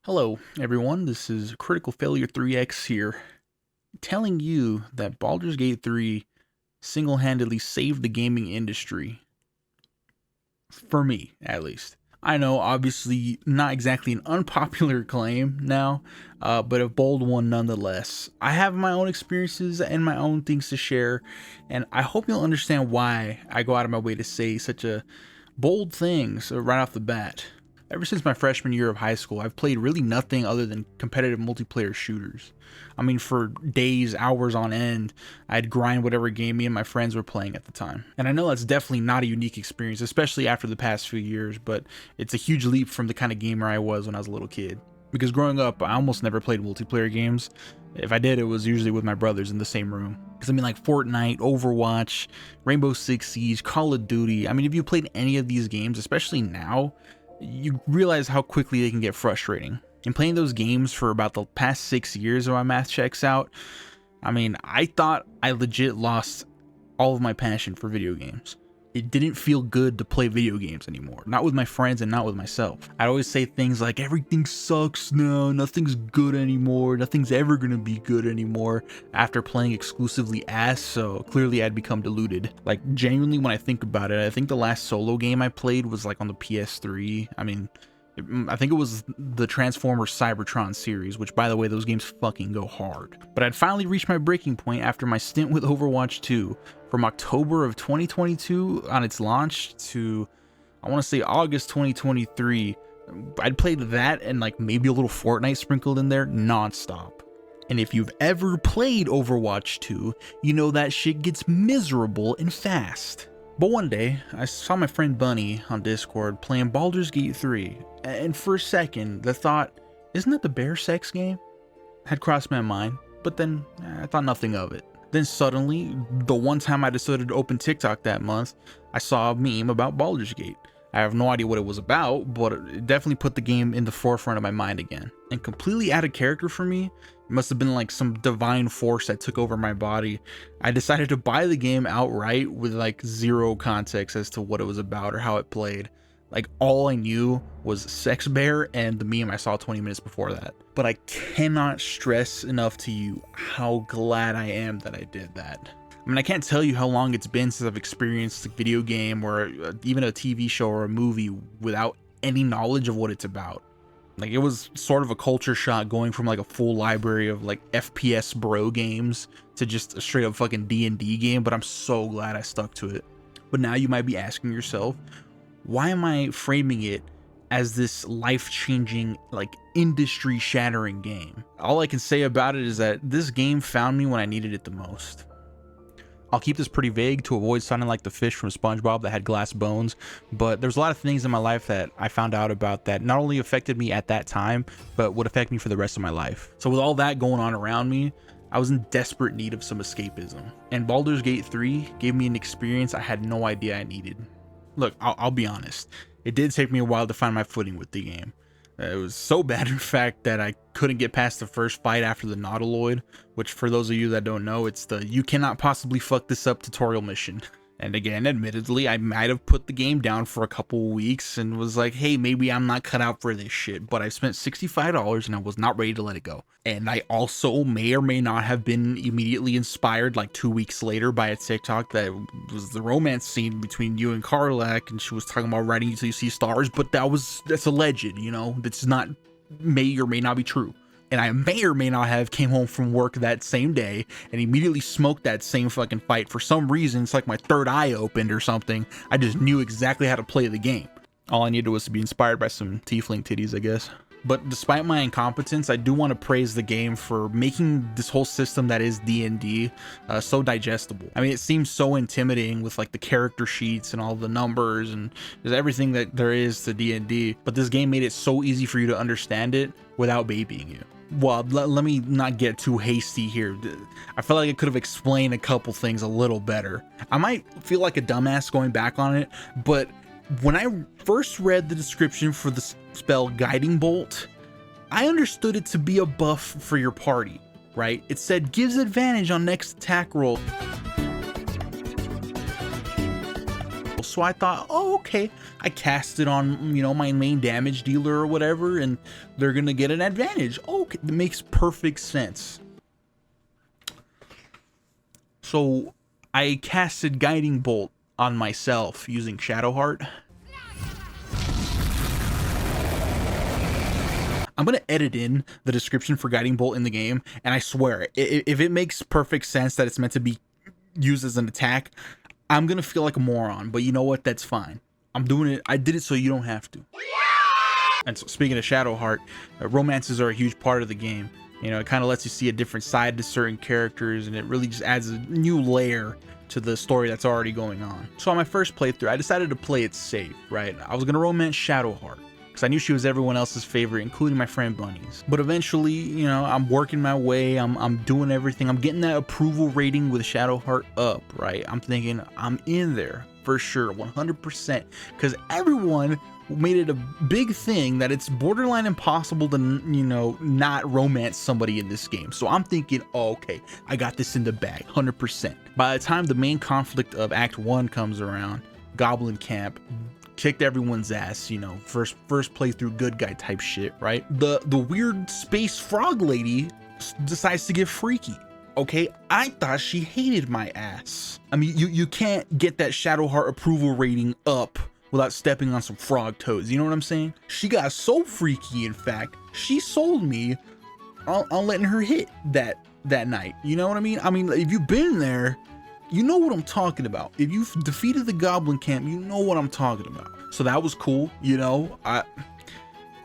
Hello, everyone. This is Critical Failure 3X here, telling you that Baldur's Gate 3 single-handedly saved the gaming industry. For me, at least. I know, obviously, not exactly an unpopular claim now, but a bold one nonetheless. I have my own experiences and my own things to share, and I hope you'll understand why I go out of my way to say such a bold things right off the bat. Ever since my freshman year of high school, I've played really nothing other than competitive multiplayer shooters. I mean, for days, hours on end, I'd grind whatever game me and my friends were playing at the time. And I know that's definitely not a unique experience, especially after the past few years, but it's a huge leap from the kind of gamer I was when I was a little kid. Because growing up, I almost never played multiplayer games. If I did, it was usually with my brothers in the same room. Because I mean, like Fortnite, Overwatch, Rainbow Six Siege, Call of Duty. I mean, if you played any of these games, especially now, you realize how quickly they can get frustrating. And playing those games for about the past 6 years, if my math checks out, I mean, I thought I legit lost all of my passion for video games. It didn't feel good to play video games anymore, not with my friends and not with myself. I'd always say things like, everything sucks now, nothing's good anymore, nothing's ever gonna be good anymore, after playing exclusively as, so clearly I'd become deluded. Like, genuinely, when I think about it, I think the last solo game I played was like on the PS3. I think it was the Transformers Cybertron series, which, by the way, those games fucking go hard. But I'd finally reached my breaking point after my stint with Overwatch 2. From October of 2022 on its launch to, I want to say, August 2023, I'd played that and like maybe a little Fortnite sprinkled in there nonstop. And if you've ever played Overwatch 2, you know that shit gets miserable and fast. But one day, I saw my friend Bunny on Discord playing Baldur's Gate 3, and for a second, the thought, isn't that the bear sex game? Had crossed my mind, but then I thought nothing of it. Then suddenly, the one time I decided to open TikTok that month, I saw a meme about Baldur's Gate. I have no idea what it was about, but it definitely put the game in the forefront of my mind again. And completely out of character for me, it must have been like some divine force that took over my body. I decided to buy the game outright with like zero context as to what it was about or how it played. Like, all I knew was Sex Bear and the meme I saw 20 minutes before that. But I cannot stress enough to you how glad I am that I did that. I mean, I can't tell you how long it's been since I've experienced a video game or even a TV show or a movie without any knowledge of what it's about. Like, it was sort of a culture shock going from like a full library of like FPS bro games to just a straight up fucking D&D game, but I'm so glad I stuck to it. But now you might be asking yourself, why am I framing it as this life-changing, like, industry-shattering game? All I can say about it is that this game found me when I needed it the most. I'll keep this pretty vague to avoid sounding like the fish from SpongeBob that had glass bones, but there's a lot of things in my life that I found out about that not only affected me at that time, but would affect me for the rest of my life. So with all that going on around me, I was in desperate need of some escapism. And Baldur's Gate 3 gave me an experience I had no idea I needed. Look, I'll be honest, it did take me a while to find my footing with the game. It was so bad, in fact, that I couldn't get past the first fight after the Nautiloid, which, for those of you that don't know, it's the "you cannot possibly fuck this up" tutorial mission. And again, admittedly, I might have put the game down for a couple weeks and was like, hey, maybe I'm not cut out for this shit, but I spent $65 and I was not ready to let it go. And I also may or may not have been immediately inspired like 2 weeks later by a TikTok that was the romance scene between you and Karlak, and she was talking about writing until you see stars, but that's alleged, you know, that's not, may or may not be true. And I may or may not have came home from work that same day and immediately smoked that same fucking fight. For some reason, it's like my third eye opened or something. I just knew exactly how to play the game. All I needed was to be inspired by some tiefling titties, I guess. But despite my incompetence, I do want to praise the game for making this whole system that is D&D so digestible. I mean, it seems so intimidating with like the character sheets and all the numbers and there's everything that there is to D&D, but this game made it so easy for you to understand it without babying you. Well, let me not get too hasty here. I feel like I could have explained a couple things a little better. I might feel like a dumbass going back on it, but when I first read the description for the spell Guiding Bolt, I understood it to be a buff for your party, right? It said gives advantage on next attack roll. So I thought, oh, okay, I cast it on, you know, my main damage dealer or whatever, and they're gonna get an advantage. Okay, that makes perfect sense. So I casted Guiding Bolt on myself using Shadowheart. I'm gonna edit in the description for Guiding Bolt in the game, and I swear, if it makes perfect sense that it's meant to be used as an attack, I'm gonna feel like a moron, but you know what? That's fine. I'm doing it. I did it so you don't have to. And so, speaking of Shadowheart, romances are a huge part of the game. You know, it kind of lets you see a different side to certain characters, and it really just adds a new layer to the story that's already going on. So on my first playthrough, I decided to play it safe, right? I was gonna romance Shadowheart, because I knew she was everyone else's favorite, including my friend Bunny's. But eventually, you know, I'm working my way, I'm doing everything, I'm getting that approval rating with Shadowheart up, right? I'm thinking I'm in there for sure, 100%, because everyone made it a big thing that it's borderline impossible to, you know, not romance somebody in this game. So I'm thinking, oh, okay, I got this in the bag, 100%. By the time the main conflict of Act 1 comes around, Goblin Camp kicked everyone's ass, you know, first playthrough good guy type shit, right? The weird space frog lady decides to get freaky. Okay, I thought she hated my ass. I mean, you can't get that Shadowheart approval rating up without stepping on some frog toes, you know what I'm saying? She got so freaky, in fact, she sold me on letting her hit that night, you know what I mean? I mean, if you've been there, you know what I'm talking about. If you've defeated the Goblin Camp, you know what I'm talking about. So that was cool, you know. I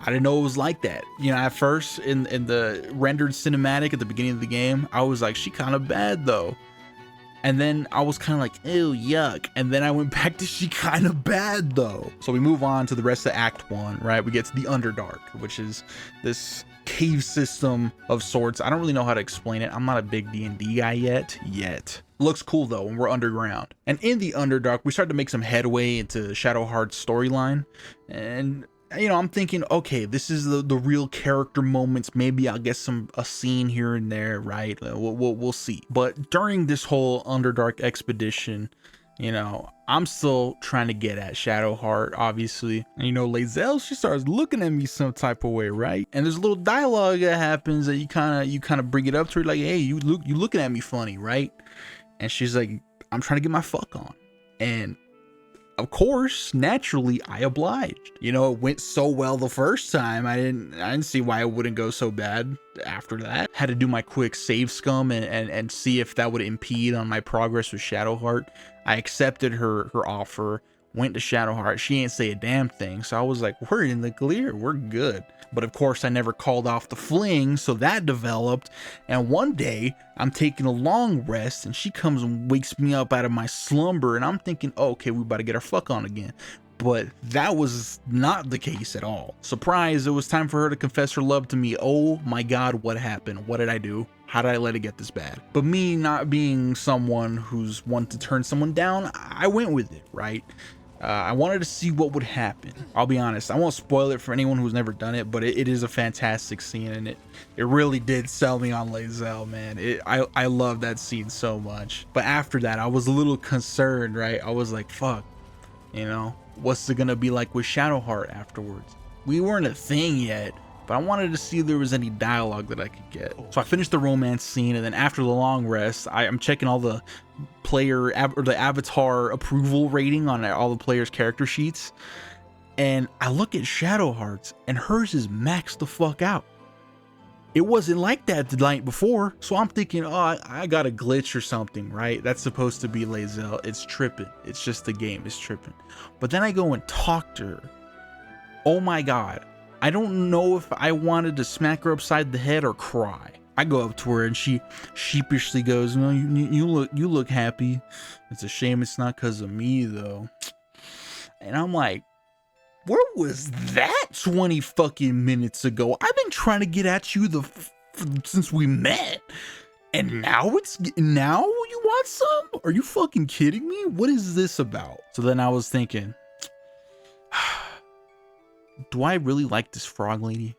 didn't know it was like that. You know, at first in the rendered cinematic at the beginning of the game, I was like, she kind of bad though. And then I was kind of like, ew, yuck. And then I went back to she kind of bad though. So we move on to the rest of Act 1, right? We get to the Underdark, which is this cave system of sorts. I don't really know how to explain it. I'm not a big D&D guy yet. Looks cool though when we're underground. And in the Underdark, we start to make some headway into Shadowheart's storyline. And you know, I'm thinking, okay, this is the real character moments. Maybe I'll get a scene here and there, right? We'll see. But during this whole Underdark expedition, you know, I'm still trying to get at Shadowheart, obviously. And you know, Lae'zel, she starts looking at me some type of way, right? And there's a little dialogue that happens that you kind of bring it up to her, like, hey, you looking at me funny, right? And she's like, I'm trying to get my fuck on. And of course, naturally, I obliged. You know, it went so well the first time. I didn't see why it wouldn't go so bad after that. Had to do my quick save scum and see if that would impede on my progress with Shadowheart. I accepted her offer, went to Shadowheart. She ain't say a damn thing. So I was like, we're in the clear, we're good. But of course, I never called off the fling, so that developed. And one day, I'm taking a long rest, and she comes and wakes me up out of my slumber, and I'm thinking, oh, okay, we about to get our fuck on again. But that was not the case at all. Surprise, it was time for her to confess her love to me. Oh my God, what happened? What did I do? How did I let it get this bad? But me not being someone who's one to turn someone down, I went with it, right? I wanted to see what would happen. I'll be honest, I won't spoil it for anyone who's never done it, but it is a fantastic scene, and it really did sell me on Lae'zel, man. I love that scene so much. But after that, I was a little concerned, right? I was like, fuck, you know, what's it gonna be like with Shadowheart afterwards? We weren't a thing yet, but I wanted to see if there was any dialogue that I could get. So I finished the romance scene, and then after the long rest, I'm checking all the the avatar approval rating on all the players' character sheets, and I look at Shadowheart's, and hers is maxed the fuck out. It wasn't like that the night before, so I'm thinking, oh, I got a glitch or something, right? That's supposed to be Lae'zel. It's tripping. It's just the game. It's tripping. But then I go and talk to her. Oh my God. I don't know if I wanted to smack her upside the head or cry. I go up to her and she sheepishly goes, "No, you look happy. It's a shame it's not because of me though." And I'm like, where was that 20 fucking minutes ago? I've been trying to get at you since we met, and now you want some? Are you fucking kidding me? What is this about? So then I was thinking, do I really like this frog lady?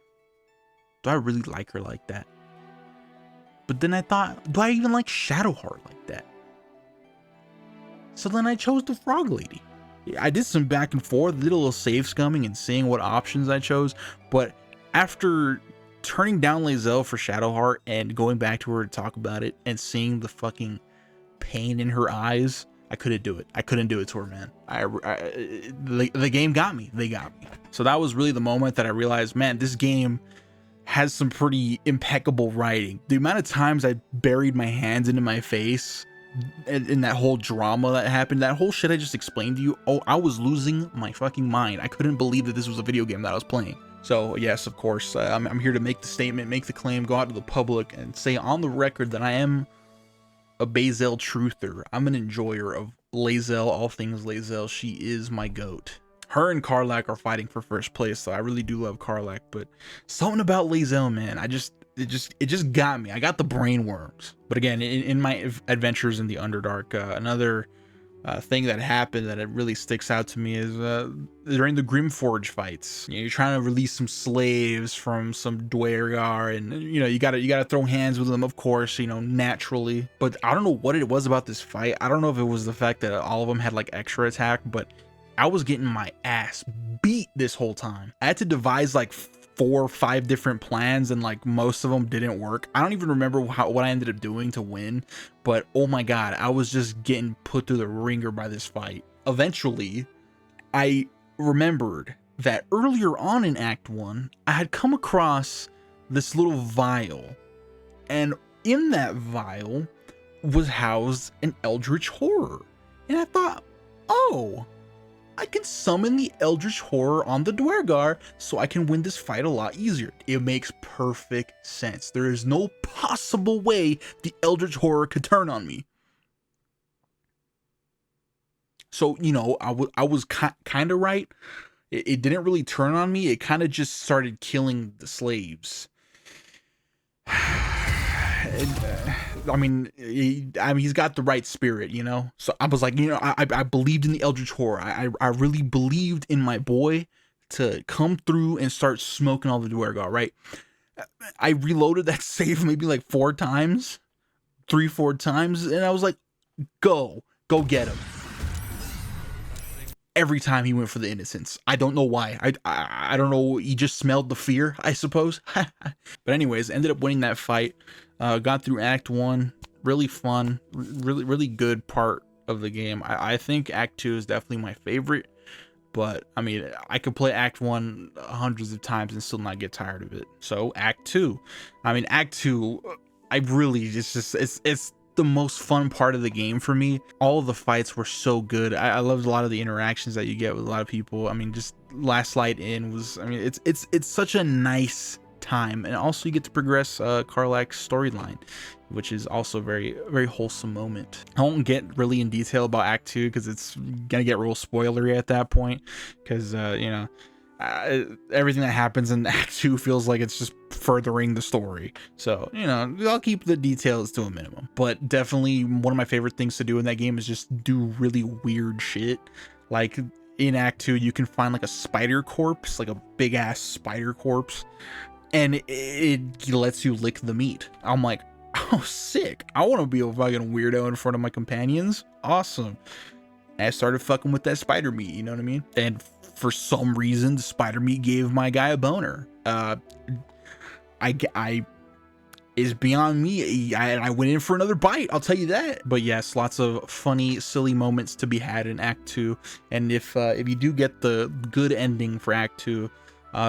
Do I really like her like that? But then I thought, do I even like Shadowheart like that? So then I chose the frog lady. I did some back and forth, did a little save scumming and seeing what options I chose, but after turning down Lae'zel for Shadowheart and going back to her to talk about it and seeing the fucking pain in her eyes, I couldn't do it. I couldn't do it to her, man. The game got me. They got me. So that was really the moment that I realized, man, this game has some pretty impeccable writing. The amount of times I buried my hands into my face in that whole drama that happened, that whole shit I just explained to you, oh, I was losing my fucking mind. I couldn't believe that this was a video game that I was playing. So yes, of course, I'm here to make the statement, make the claim, go out to the public and say on the record that I am a Lae'zel truther. I'm an enjoyer of Lae'zel, all things Lae'zel. She is my goat. Her and Karlach are fighting for first place, so I really do love Karlach, but something about Lae'zel, man, it just got me. I got the brain worms. But again, in my adventures in the Underdark, another thing that happened that it really sticks out to me is during the Grimforge fights. You know, you're trying to release some slaves from some Dwergar, and you know you gotta throw hands with them, of course, you know, naturally. But I don't know what it was about this fight. I don't know if it was the fact that all of them had like extra attack, but I was getting my ass beat this whole time. I had to devise like 4 or 5 different plans, and like most of them didn't work. I don't even remember what I ended up doing to win, but oh my god, I was just getting put through the ringer by this fight. Eventually, I remembered that earlier on in Act 1, I had come across this little vial, and in that vial was housed an eldritch horror. And I thought, oh, I can summon the eldritch horror on the Dwergar so I can win this fight a lot easier. It makes perfect sense. There is no possible way the eldritch horror could turn on me. So, you know, I was kind of right. It didn't really turn on me. It kind of just started killing the slaves. I mean, he's got the right spirit, you know? So I was like, you know, I believed in the eldritch horror. I really believed in my boy to come through and start smoking all the Dwergar, right? I reloaded that save maybe like 4 times, 3-4 times, and I was like, go get him. Every time he went for the innocents. I don't know why. I don't know. He just smelled the fear, I suppose. But anyways, ended up winning that fight. Got through Act 1. Really fun. Really good part of the game. I think Act 2 is definitely my favorite. But, I mean, I could play Act 1 hundreds of times and still not get tired of it. So, Act 2. I mean, Act 2, I really it's the most fun part of the game for me. All of the fights were so good. I loved a lot of the interactions that you get with a lot of people. I mean, just Last Light In was, I mean, it's such a nice time. And also you get to progress Karlach's storyline, which is also very wholesome moment. I won't get really in detail about Act 2 because it's gonna get real spoilery at that point, because you know, everything that happens in Act 2 feels like it's just furthering the story. So, you know, I'll keep the details to a minimum. But definitely one of my favorite things to do in that game is just do really weird shit. Like in Act 2, you can find like a spider corpse, like a big ass spider corpse, and it lets you lick the meat. I'm like, oh, sick. I want to be a fucking weirdo in front of my companions. Awesome. And I started fucking with that spider meat, you know what I mean? And for some reason, the spider meat gave my guy a boner. I is beyond me. I went in for another bite, I'll tell you that. But yes, lots of funny, silly moments to be had in Act 2. And if you do get the good ending for Act 2,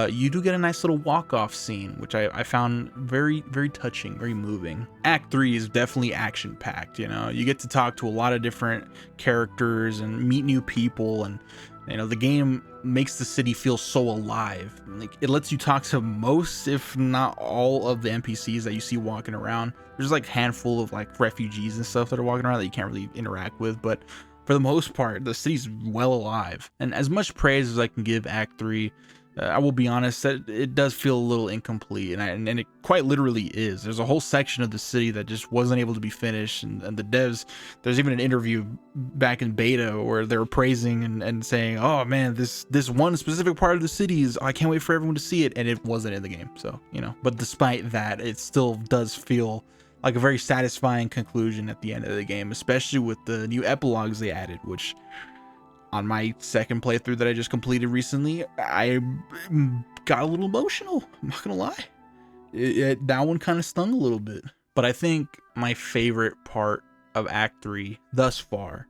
you do get a nice little walk-off scene, which I found very touching, very moving. Act 3 is definitely action-packed, you know? You get to talk to a lot of different characters and meet new people, and you know, the game makes the city feel so alive. Like, it lets you talk to most, if not all, of the NPCs that you see walking around. There's like a handful of like refugees and stuff that are walking around that you can't really interact with, but for the most part, the city's well alive. And as much praise as I can give Act 3, I will be honest that it does feel a little incomplete, and it quite literally is. There's a whole section of the city that just wasn't able to be finished, and the devs, there's even an interview back in beta where they were praising and saying, oh man, this one specific part of the city is, I can't wait for everyone to see it, and it wasn't in the game. So, you know, but despite that, it still does feel like a very satisfying conclusion at the end of the game, especially with the new epilogues they added, which On my second playthrough that I just completed recently, I got a little emotional. I'm not gonna lie. That one kind of stung a little bit. But I think my favorite part of Act 3 thus far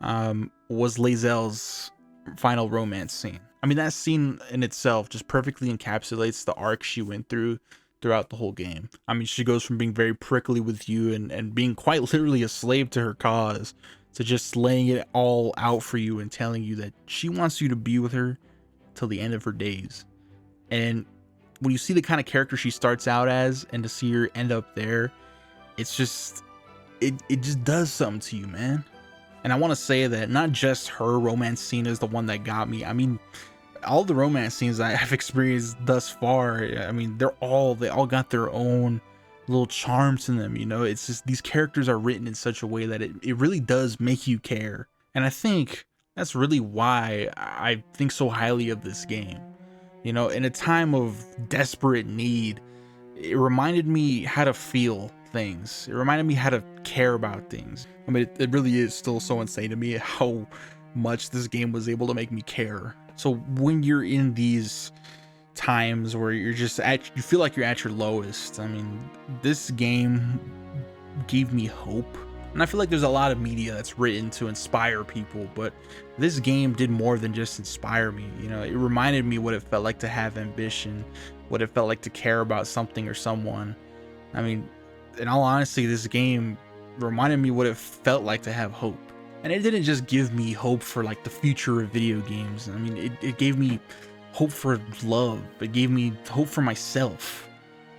was Lae'zel's final romance scene. I mean, that scene in itself just perfectly encapsulates the arc she went through throughout the whole game. I mean, she goes from being very prickly with you and being quite literally a slave to her cause to just laying it all out for you and telling you that she wants you to be with her till the end of her days. And when you see the kind of character she starts out as and to see her end up there, it's just, it just does something to you, man. And I want to say that not just her romance scene is the one that got me. I mean, all the romance scenes I have experienced thus far, I mean, they all got their own little charms in them, you know. It's just these characters are written in such a way that it really does make you care. And I think that's really why I think so highly of this game. You know, in a time of desperate need, it reminded me how to feel things. It reminded me how to care about things. I mean, it really is still so insane to me how much this game was able to make me care. So when you're in these times where you're just you feel like you're at your lowest, I mean, this game gave me hope. And I feel like there's a lot of media that's written to inspire people, but this game did more than just inspire me. You know, it reminded me what it felt like to have ambition, what it felt like to care about something or someone. I mean, in all honesty, this game reminded me what it felt like to have hope. And it didn't just give me hope for like the future of video games. I mean, it gave me hope for love. It gave me hope for myself.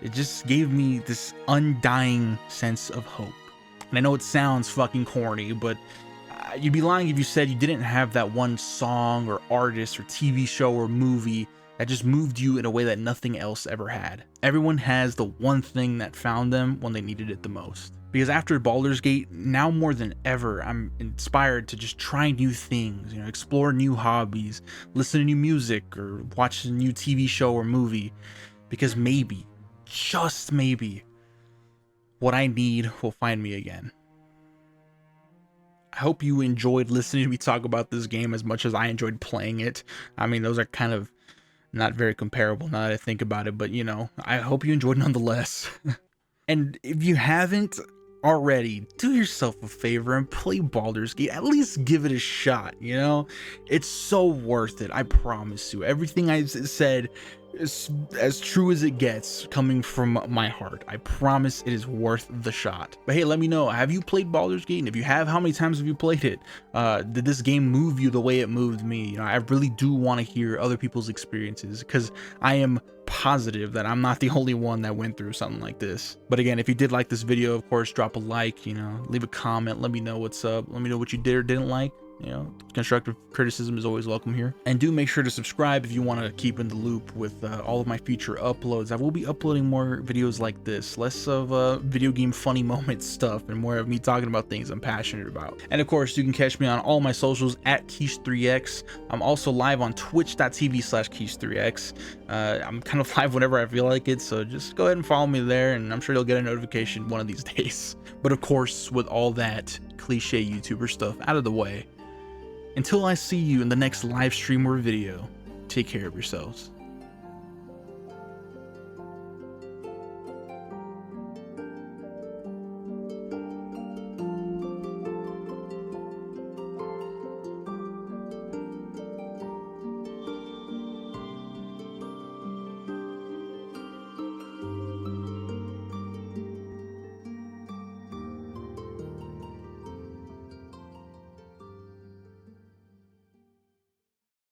It just gave me this undying sense of hope. And I know it sounds fucking corny, but you'd be lying if you said you didn't have that one song or artist or TV show or movie that just moved you in a way that nothing else ever had. Everyone has the one thing that found them when they needed it the most. Because after Baldur's Gate, now more than ever, I'm inspired to just try new things, you know, explore new hobbies, listen to new music, or watch a new TV show or movie. Because maybe, just maybe, what I need will find me again. I hope you enjoyed listening to me talk about this game as much as I enjoyed playing it. I mean, those are kind of not very comparable now that I think about it, but you know, I hope you enjoyed nonetheless. And if you haven't already, do yourself a favor and play Baldur's Gate. At least give it a shot, you know? It's so worth it, I promise you. Everything I said is as true as it gets, coming from my heart. I promise it is worth the shot. But hey, let me know, have you played Baldur's Gate? And if you have, how many times have you played it? Did this game move you the way it moved me? You know, I really do want to hear other people's experiences, because I am positive that I'm not the only one that went through something like this. But again, if you did like this video, of course, drop a like, you know, leave a comment, let me know what's up, let me know what you did or didn't like. You know, constructive criticism is always welcome here. And do make sure to subscribe if you want to keep in the loop with all of my future uploads. I will be uploading more videos like this, less of video game funny moment stuff and more of me talking about things I'm passionate about. And of course, you can catch me on all my socials at Quiche3x. I'm also live on twitch.tv/Quiche3x. I'm kind of live whenever I feel like it, so just go ahead and follow me there, and I'm sure you'll get a notification one of these days. But of course, with all that cliche YouTuber stuff out of the way, until I see you in the next live stream or video, take care of yourselves.